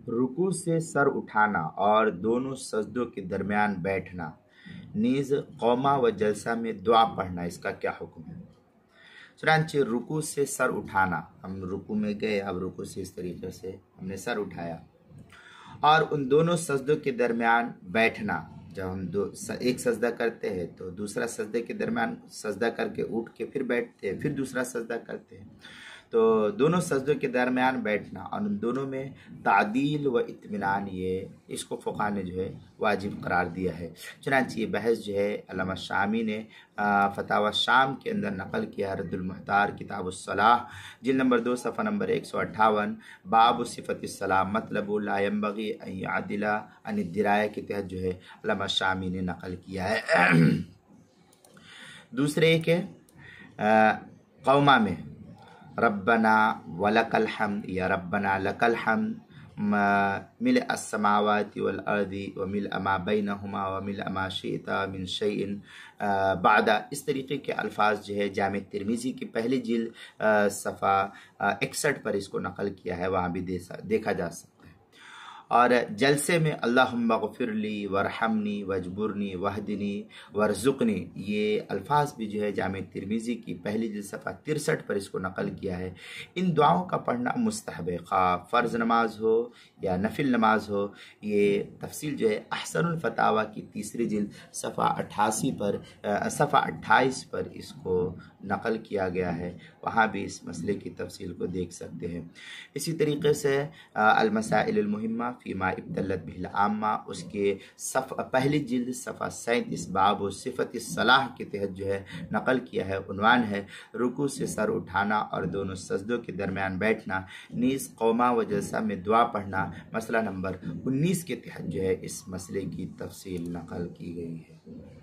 रुकू से सर उठाना और दोनों सजदों के दरमियान बैठना, नीज कौमा व जलसा में दुआ पढ़ना, इसका क्या हुक्म है? चुनांचे रुकू से सर उठाना, हम रुकू में गए, अब रुकू से इस तरीके से हमने सर उठाया, और उन दोनों सजदों के दरमियान बैठना, जब हम एक सजदा करते हैं तो दूसरा सजदे के दरमियान सजदा करके उठ के फिर बैठते हैं, फिर दूसरा सजदा करते हैं, तो दोनों सजदों के दरमियान बैठना और उन दोनों में तादील व इत्मीनान, ये इसको फ़ुक़हा ने जो है वाजिब करार दिया है। चुनांचे ये बहस जो है अल्लामा शामी ने फतावा शाम के अंदर नकल किया, रद्दुल मुहतार किताबुस सलाह जिल्द नंबर 2 सफ़ा नंबर 158, बाब सिफ़तिस सलाह मतलब ला यंबग़ी अन यअदिला अन दिराया के तहत जो है अल्लामा शामी ने नकल किया है। दूसरे एक है कौमा में रब्बना वलकल हम्द या रब्बना लकल हम्द मिल अस्समावाति वल अर्दी व मिल अमा बैनहुमा व मिल अमा शिअता मिन शैइन बादा, इस तरीके के अल्फाज जो है जामे तिरमिज़ी की पहली जिल्द सफ़ा 61 पर इसको नकल किया है, वहाँ भी देखा जा सकता है। और जलसे में अल्लाहुम्मा ग़फ़िरली वरहमनी वजबुरनी वहदिनी वरज़ुक़नी, ये अल्फाज भी जो है जामे तिरमिज़ी की पहली जिल्द सफ़ा 63 पर इसको नकल किया है। इन दुआओं का पढ़ना मुस्तहब है, खा फ़र्ज़ नमाज हो या नफिल नमाज हो। ये तफसील जो है अहसनुल फ़तावा की तीसरी जिल्द सफ़ा 28 पर इसको नकल किया गया है, वहाँ भी इस मसले की तफसील को देख सकते हैं। इसी तरीके से अल मसाइल अल मुहिम्मा फ़ीमा इब्तलत बिहिल आम्मा, उसके पहली जिल्द सफ़ा 37 बाब सिफ़तिस सलाह के तहत जो है नकल किया है। उन्वान है रुकू से सर उठाना और दोनों सजदों के दरमियान बैठना, नीज़ कौमा व जलसा में दुआ पढ़ना, मसला नंबर 19 के तहत जो है इस मसले की तफसील नकल की गई है।